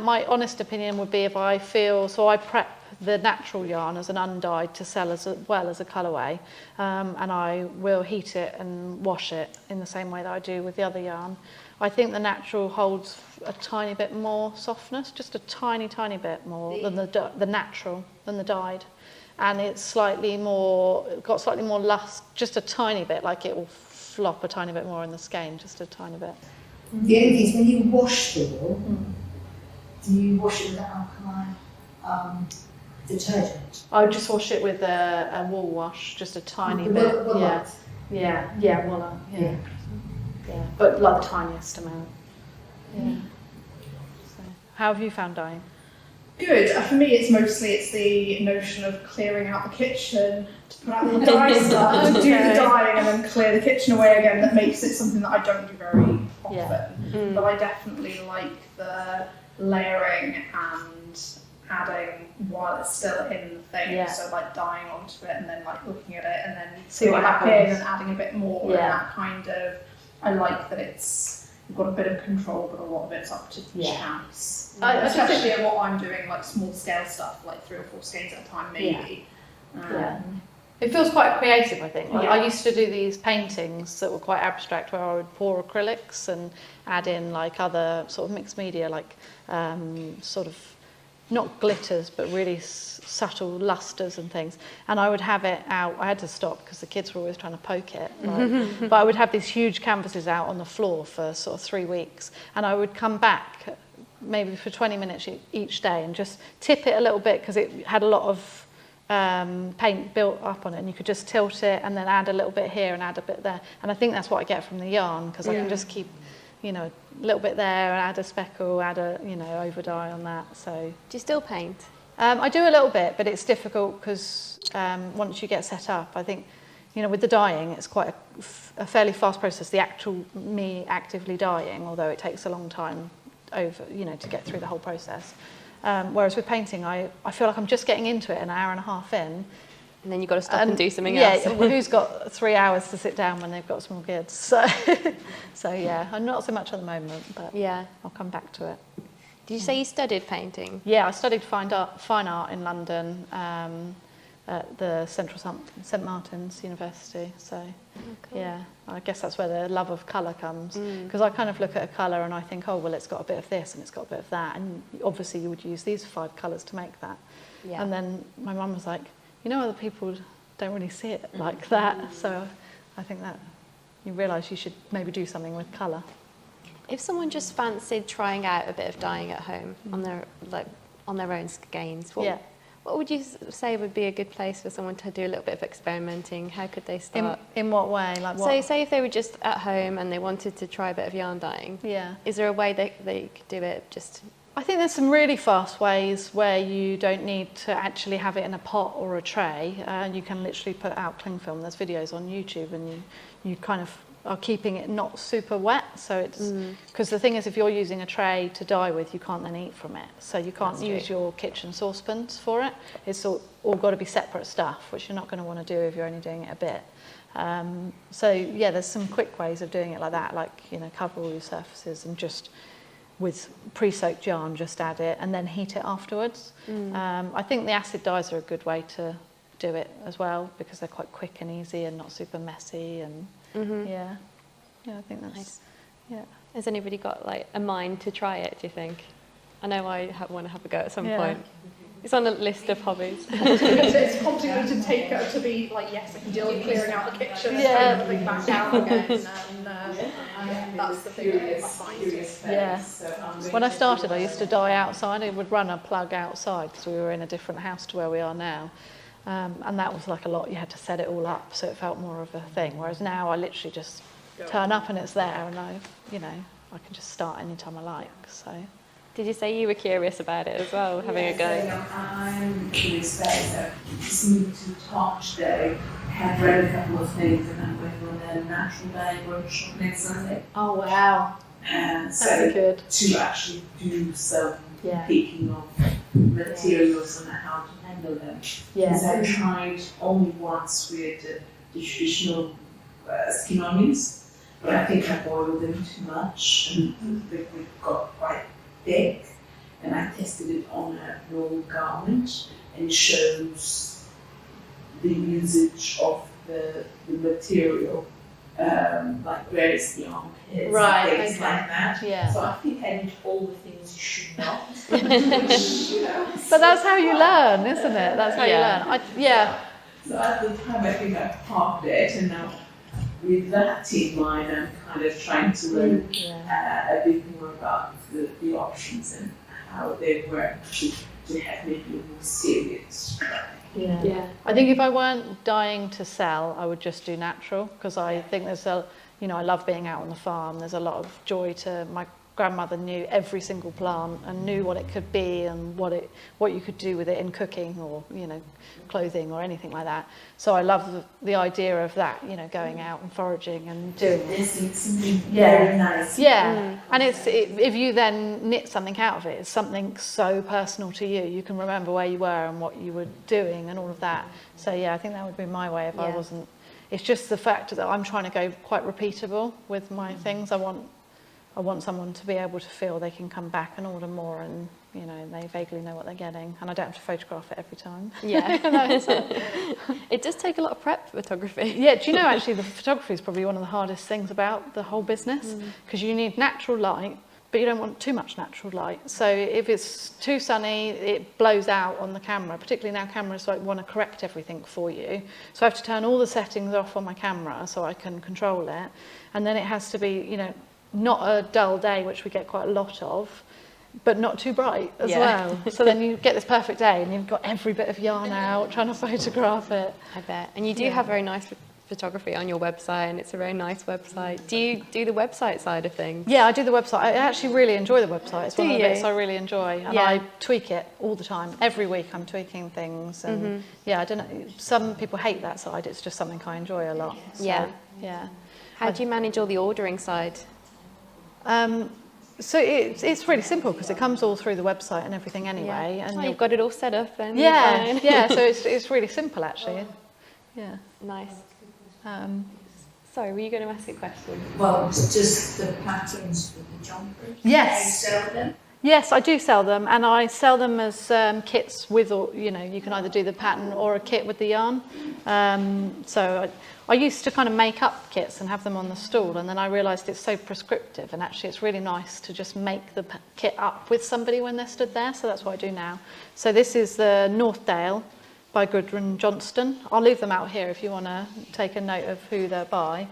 My honest opinion would be if I feel so, I prep the natural yarn as an undyed to sell as well as a colourway, and I will heat it and wash it in the same way that I do with the other yarn. I think the natural holds a tiny bit more softness, just a tiny bit more than the natural, than the dyed. And it's got slightly more lust, just a tiny bit, like it will flop a tiny bit more in the skein, just a tiny bit. The only thing is when you wash the wool, do you wash it with an alkaline detergent. I would just wash it with a wool wash, just a tiny The bit. wool- Yeah. Yeah, wool. Yeah. Yeah, but like the tiniest amount. Yeah. So, how have you found dyeing? Good. For me, it's the notion of clearing out the kitchen to put out the dye stuff, to do the dyeing, and then clear the kitchen away again. That makes it something that I don't do very often. But I definitely like the layering and adding while it's still in the thing. Yeah. So like dyeing onto it and then like looking at it and then See putting what it back in happens. and adding a bit more. And that kind of, I like that you've got a bit of control, but a lot of it's up to the chance. Especially in what I'm doing, like small scale stuff, like 3 or 4 skeins at a time, maybe. It feels quite creative, I think. Like, I used to do these paintings that were quite abstract, where I would pour acrylics and add in like other sort of mixed media, like sort of not glitters, but really subtle lusters and things. And I would have it out. I had to stop because the kids were always trying to poke it. Like, but I would have these huge canvases out on the floor for sort of 3 weeks, and I would come back maybe for 20 minutes each day and just tip it a little bit because it had a lot of paint built up on it, and you could just tilt it and then add a little bit here and add a bit there. And I think that's what I get from the yarn, because I can just keep, you know, a little bit there and add a speckle, add a, you know, over dye on that. So Do you still paint? I do a little bit, but it's difficult because once you get set up, I think, you know, with the dyeing, it's quite a fairly fast process. The actual me actively dyeing, although it takes a long time over, you know, to get through the whole process. Whereas with painting, I feel like I'm just getting into it an hour and a half in. And then you've got to stop and do something else. Yeah, who's got 3 hours to sit down when they've got small kids? So, yeah, I'm not so much at the moment, but I'll come back to it. Did you say you studied painting? Yeah, I studied fine art in London at the St Martin's University. So, yeah, I guess that's where the love of colour comes. Because I kind of look at a colour and I think, oh, well, it's got a bit of this and it's got a bit of that. And obviously you would use these 5 colours to make that. Yeah. And then my mum was like, you know, other people don't really see it like that. So I think that you realise you should maybe do something with colour. If someone just fancied trying out a bit of dyeing at home on their own skeins, what would you say would be a good place for someone to do a little bit of experimenting? How could they start? In what way? Like what? So say if they were just at home and they wanted to try a bit of yarn dyeing. Yeah. Is there a way they could do it just? I think there's some really fast ways where you don't need to actually have it in a pot or a tray. You can literally put out cling film. There's videos on YouTube, and you kind of are keeping it not super wet. So it's because the thing is, if you're using a tray to dye with, you can't then eat from it. So you can't use your kitchen saucepans for it. It's all got to be separate stuff, which you're not going to want to do if you're only doing it a bit. So yeah, there's some quick ways of doing it like that, like, you know, cover all your surfaces and just with pre-soaked yarn, just add it and then heat it afterwards. I think the acid dyes are a good way to do it as well, because they're quite quick and easy and not super messy. And yeah, I think that's nice. Yeah. Has anybody got like a mind to try it, do you think? I know I want to have a go at some point. It's on a list of hobbies. It's complicated to take to be like, yes, I can deal with clearing out the kitchen and putting back out again. And that's the thing that I find. Yeah. When I started, I used to dye outside. I would run a plug outside because we were in a different house to where we are now. And that was like a lot. You had to set it all up, so it felt more of a thing. Whereas now I literally just turn up and it's there, and I can just start anytime I like. So. Did you say you were curious about it as well, having a go? I'm curious about it. So just moved to talk today. Have read a couple of things, and I'm going on a natural dye workshop next Sunday. Oh wow! And so That's good. to actually do some picking of materials and how to handle them. Because I tried only once with the traditional skin onions, but I think I boiled them too much and they got quite thick. And I tested it on a normal garment, and it shows the usage of the material, like various yarn pits and things like that. Yeah. So I think I did all the things you should not. But that's how you learn, isn't it? That's how you learn. So at the time I think I parked it, and now with that in mind, I'm kind of trying to learn a bit more about the options and how they work to have maybe a more serious Yeah. I think if I weren't dying to sell, I would just do natural, because I think there's a, you know, I love being out on the farm. There's a lot of joy to, my grandmother knew every single plant and knew what it could be and what you could do with it in cooking or, you know, clothing or anything like that. So I love the idea of that, you know, going out and foraging and doing it. It's very nice. Yeah, and if you then knit something out of it, it's something so personal to you. You can remember where you were and what you were doing and all of that. So yeah, I think that would be my way if I wasn't. It's just the fact that I'm trying to go quite repeatable with my things. I want someone to be able to feel they can come back and order more, and you know, they vaguely know what they're getting, and I don't have to photograph it every time. Yeah. It does take a lot of prep photography. Yeah, do you know, actually the photography is probably one of the hardest things about the whole business, because you need natural light, but you don't want too much natural light. So if it's too sunny, it blows out on the camera, particularly now cameras like want to correct everything for you. So I have to turn all the settings off on my camera so I can control it, and then it has to be, you know, not a dull day, which we get quite a lot of, but not too bright as well. So then you get this perfect day and you've got every bit of yarn out trying to photograph it. I bet. And you do have very nice photography on your website, and it's a very nice website. Do you do the website side of things? Yeah, I do the website. I actually really enjoy the website. It's one of the bits I really enjoy, and I tweak it all the time. Every week I'm tweaking things, and I don't know, some people hate that side. It's just something I enjoy a lot. So, yeah. How do you manage all the ordering side? So it's really simple, because it comes all through the website and everything anyway. And you've got it all set up then. So it's really simple actually. Yeah. Nice. Sorry, were you going to ask a question? Well, just the patterns for the jumpers. Yes. Do you sell them? Yes, I do sell them, and I sell them as kits with, or you know, you can either do the pattern or a kit with the yarn. So I used to kind of make up kits and have them on the stall, and then I realised it's so prescriptive, and actually it's really nice to just make the kit up with somebody when they're stood there. So that's what I do now. So this is the Northdale by Gudrun Johnston. I'll leave them out here if you want to take a note of who they're by.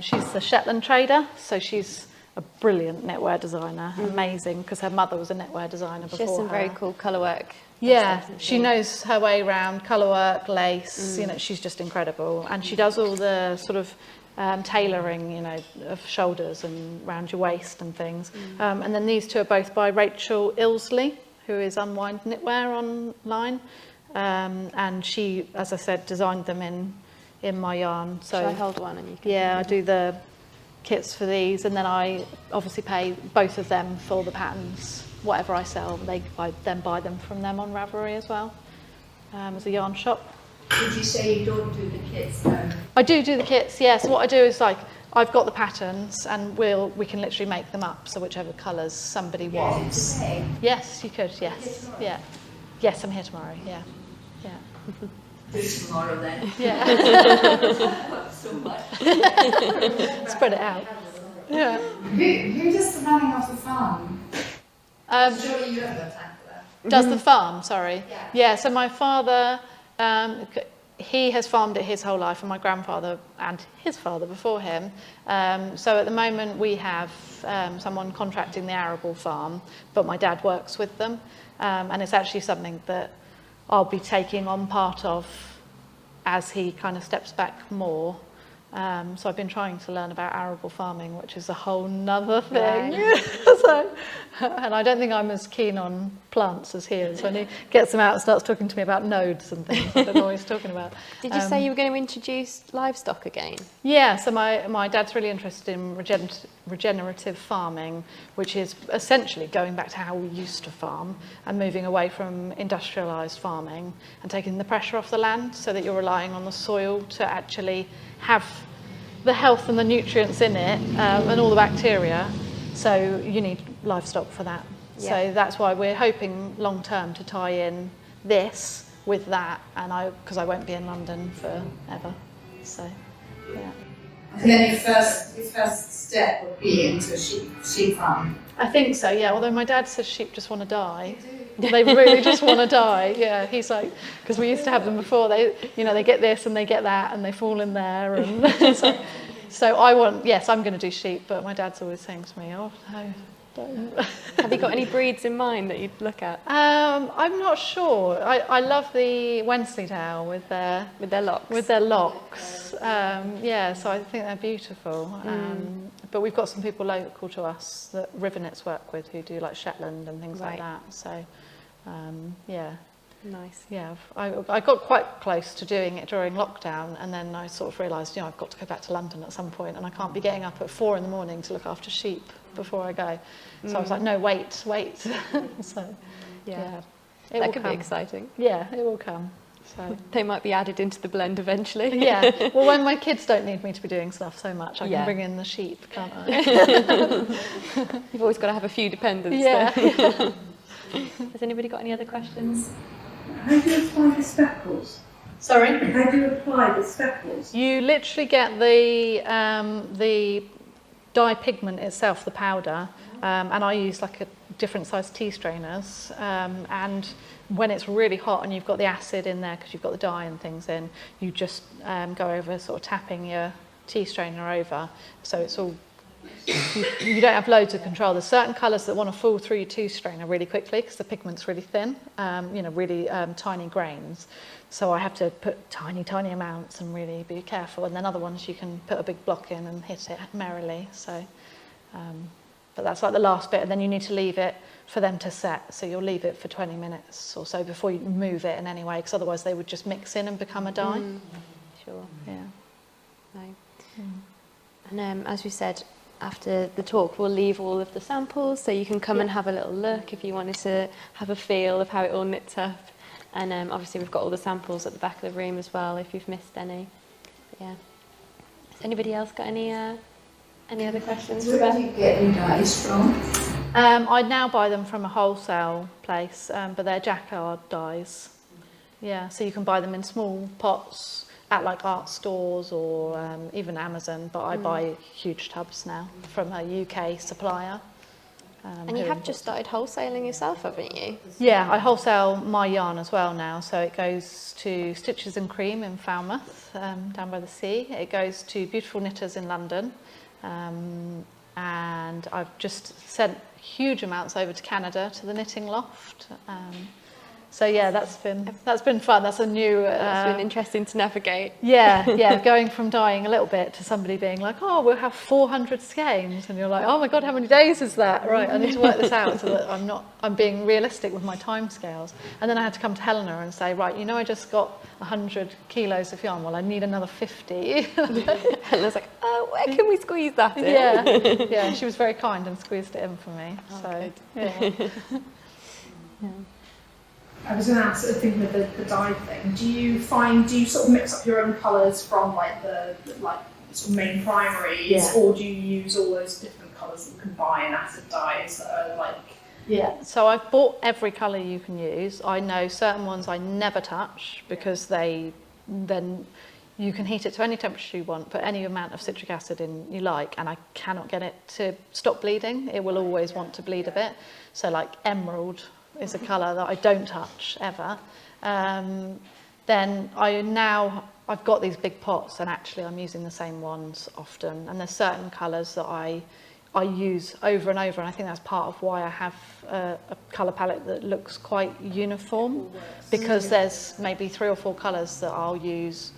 She's the Shetland trader, so she's a brilliant knitwear designer, amazing, because her mother was a knitwear designer before her. She has some very cool colour work. Yeah, she knows her way around colour work, lace, you know, she's just incredible. And she does all the sort of tailoring, you know, of shoulders and around your waist and things. And then these two are both by Rachel Ilsley, who is Unwind Knitwear online. And she, as I said, designed them in my yarn. So shall I hold one and you can... Yeah, I do the kits for these, and then I obviously pay both of them for the patterns. Whatever I sell, they then buy them from them on Ravelry as well, as a yarn shop. Did you say you don't do the kits though? I do the kits, yeah. So what I do is, like, I've got the patterns, and we can literally make them up, so whichever colours somebody wants. Today? Yes, you could, yes. Yeah. Yes, I'm here tomorrow, yeah. Do tomorrow then. Yeah. So much. Spread it out. Yeah. Who does the running of the farm? Surely you have no time for that. Does the farm, sorry. Yeah. So my father, he has farmed it his whole life, and my grandfather and his father before him. So at the moment we have someone contracting the arable farm, but my dad works with them. And it's actually something that I'll be taking on part of as he kind of steps back more. So I've been trying to learn about arable farming, which is a whole nother thing. And I don't think I'm as keen on plants as he is. When he gets them out and starts talking to me about nodes and things, I don't know what he's talking about. Did you say you were going to introduce livestock again? Yeah, so my dad's really interested in regenerative farming, which is essentially going back to how we used to farm and moving away from industrialised farming and taking the pressure off the land, so that you're relying on the soil to actually have the health and the nutrients in it, and all the bacteria. So you need livestock for that. Yeah. So that's why we're hoping long term to tie in this with that, and because I won't be in London forever. So yeah. And then your first step would be into a sheep farm. I think so, yeah. Although my dad says sheep just want to die. They really just want to die. Yeah, he's like, because we used to have them before. They get this and they get that and they fall in there. And so I'm going to do sheep. But my dad's always saying to me, "Oh no, Have you got any breeds in mind that you'd look at? I'm not sure. I love the Wensleydale with their locks. With their locks. So I think they're beautiful. But we've got some people local to us that Rivernets work with who do like Shetland and things like that. So nice. Yeah, I got quite close to doing it during lockdown, and then I sort of realised, I've got to go back to London at some point, and I can't be getting up at 4 a.m. to look after sheep before I go. So I was like, no, wait. So that could be exciting. Yeah, it will come. So they might be added into the blend eventually. Yeah. Well, when my kids don't need me to be doing stuff so much, I can bring in the sheep, can't I? You've always got to have a few dependents. Yeah. Has anybody got any other questions? How do you apply the speckles? Sorry? How do you apply the speckles? You literally get the dye pigment itself, the powder, and I use like a different size tea strainers, and when it's really hot and you've got the acid in there because you've got the dye and things in, you just go over sort of tapping your tea strainer over, so it's all you don't have loads of control. There's certain colours that want to fall through your tea strainer really quickly because the pigment's really thin, really tiny grains. So I have to put tiny amounts and really be careful. And then other ones you can put a big block in and hit it merrily. So, but that's like the last bit, and then you need to leave it for them to set. So you'll leave it for 20 minutes or so before you move it in any way, because otherwise they would just mix in and become a dye. Sure. Yeah. No. And as we said, after the talk, we'll leave all of the samples so you can come and have a little look if you wanted to have a feel of how it all knits up. And obviously we've got all the samples at the back of the room as well if you've missed any. But yeah. Has anybody else got any other questions? Where do you get your dyes from? I now buy them from a wholesale place, but they're jacquard dyes. Yeah, so you can buy them in small pots at like art stores or even Amazon, but I buy huge tubs now from a UK supplier. And you have just started wholesaling yourself, haven't you? Yeah, I wholesale my yarn as well now, so it goes to Stitches and Cream in Falmouth, down by the sea. It goes to Beautiful Knitters in London, and I've just sent huge amounts over to Canada to the Knitting Loft. So yeah, that's been fun. That's a new. That's been interesting to navigate. Yeah, going from dyeing a little bit to somebody being like, oh, we'll have 400 skeins, and you're like, oh my god, how many days is that? Right, I need to work this out so that I'm being realistic with my time scales. And then I had to come to Helena and say, right, I just got 100 kilos of yarn. Well, I need another 50. Helena's like, oh, where can we squeeze that in? Yeah. She was very kind and squeezed it in for me. Oh, yeah. I was going to ask, thinking of the dye thing, do you sort of mix up your own colours from like the sort of main primaries, or do you use all those different colours that you can buy in acid dyes that are like... Yeah, so I've bought every colour you can use. I know certain ones I never touch because then you can heat it to any temperature you want, put any amount of citric acid in you like, and I cannot get it to stop bleeding. It will always want to bleed a bit. So like emerald is a colour that I don't touch ever. Then I've got these big pots, and actually I'm using the same ones often, and there's certain colours that I use over and over, and I think that's part of why I have a colour palette that looks quite uniform, because there's maybe 3 or 4 colours that I'll use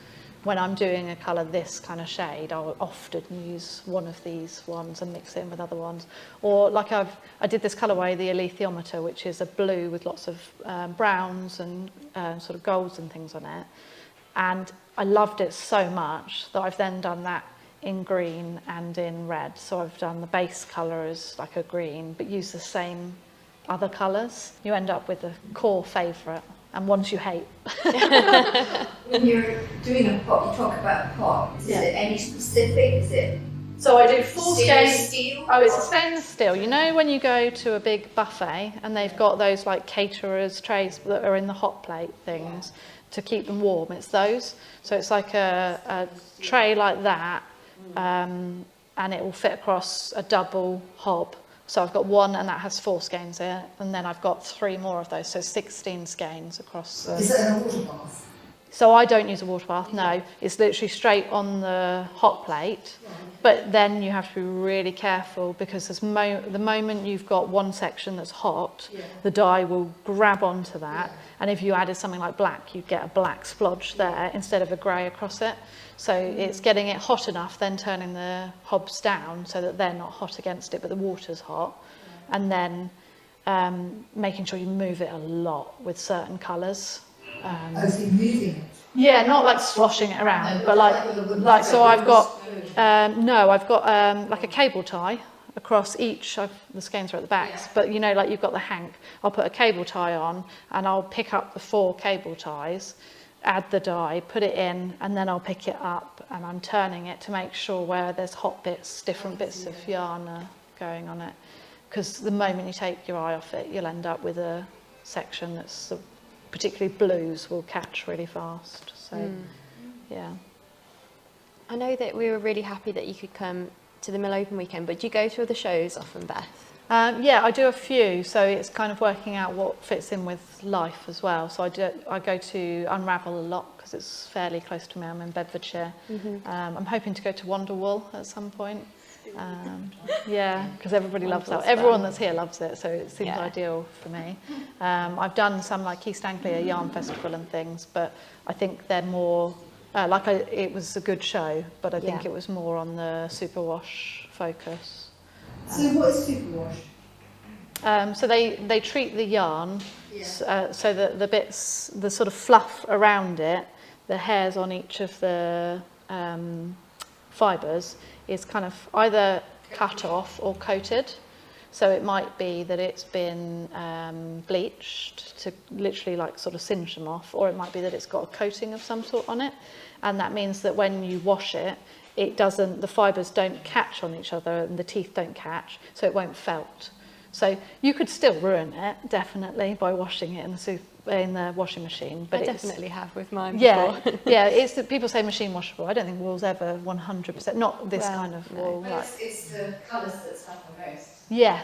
when I'm doing a colour this kind of shade. I'll often use one of these ones and mix it in with other ones. Or like I did this colourway, the alethiometer, which is a blue with lots of browns and sort of golds and things on it. And I loved it so much that I've then done that in green and in red. So I've done the base colour as like a green, but use the same other colours. You end up with a core favourite and ones you hate. When you're doing a pot, you talk about a pot. Is it any specific? Is it So I do 4 stainless skeins. steel? Oh, it's a stainless steel. You know when you go to a big buffet and they've got those like caterers trays that are in the hot plate things to keep them warm? It's those. So it's like a tray like that, and it will fit across a double hob. So I've got one, and that has 4 skeins in it, and then I've got 3 more of those, so 16 skeins across. Is it an water bath? So I don't use a water bath, no. It's literally straight on the hot plate. But then you have to be really careful because the moment you've got one section that's hot, the dye will grab onto that. And if you added something like black, you'd get a black splodge there instead of a grey across it. So it's getting it hot enough, then turning the hobs down so that they're not hot against it, but the water's hot. And then making sure you move it a lot with certain colours. So moving it. Yeah, not like sloshing it around, but like so I've got like a cable tie across each. The skeins are at the backs, but you know, like you've got the hank. I'll put a cable tie on, and I'll pick up the 4 cable ties, add the dye, put it in, and then I'll pick it up, and I'm turning it to make sure where there's hot bits, different bits of yarn are going on it. Because the moment you take your eye off it, you'll end up with a section that's particularly blues will catch really fast. So, yeah. I know that we were really happy that you could come to the Mill Open weekend, but do you go to other shows often, Beth? Yeah, I do a few, so it's kind of working out what fits in with life as well. So I go to Unravel a lot because it's fairly close to me. I'm in Bedfordshire. I'm hoping to go to Wonderwool at some point. Yeah, because everybody loves that. Everyone that's here loves it, so it seems ideal for me. I've done some like East Anglia Yarn Festival and things, but I think they're more it was a good show, but I think it was more on the superwash focus. So what is superwash? So they treat the yarn so that the bits, the sort of fluff around it, the hairs on each of the fibres is kind of either cut off or coated. So it might be that it's been bleached to literally like sort of singe them off, or it might be that it's got a coating of some sort on it. And that means that when you wash it, the fibres don't catch on each other and the teeth don't catch, so it won't felt. So you could still ruin it, definitely, by washing it in the washing machine. But I definitely have with mine yeah, before. yeah. It's that people say machine washable. I don't think wool's ever 100%. Not this kind of wool. But it's the colours that suffer most. Yeah.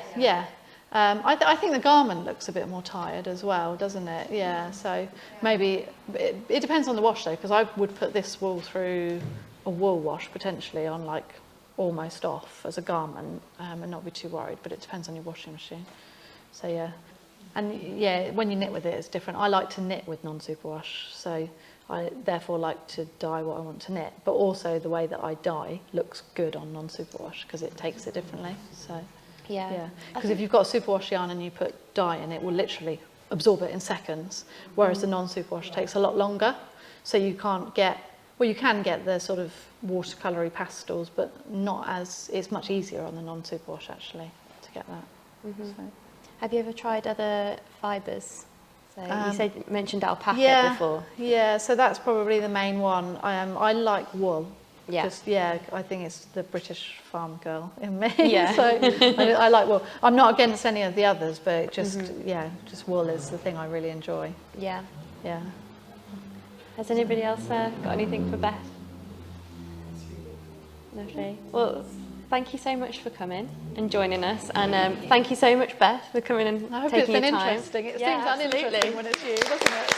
I think the garment looks a bit more tired as well, doesn't it? Yeah. So maybe it depends on the wash though, because I would put this wool through a wool wash potentially on like almost off as a garment and not be too worried. But it depends on your washing machine. So yeah. And yeah, when you knit with it, it's different. I like to knit with non-superwash, so I therefore like to dye what I want to knit. But also the way that I dye looks good on non-superwash because it takes it differently. So yeah, because if you've got a superwash yarn and you put dye in, it will literally absorb it in seconds, whereas the non-superwash takes a lot longer. So you can't get, well, you can get the sort of watercolory pastels, but not as, it's much easier on the non-superwash actually to get that. So. Have you ever tried other fibres? So you mentioned alpaca before. Yeah, so that's probably the main one. I like wool. Yeah. Just, I think it's the British farm girl in me. Yeah. So I like wool. I'm not against any of the others, but just wool is the thing I really enjoy. Yeah. Yeah. Has anybody else got anything for Beth? Lovely. Well, thank you so much for coming and joining us, and thank you so much, Beth, for coming and I hope taking it's been your time. interesting. It seems absolutely. uninteresting when it's you, doesn't it?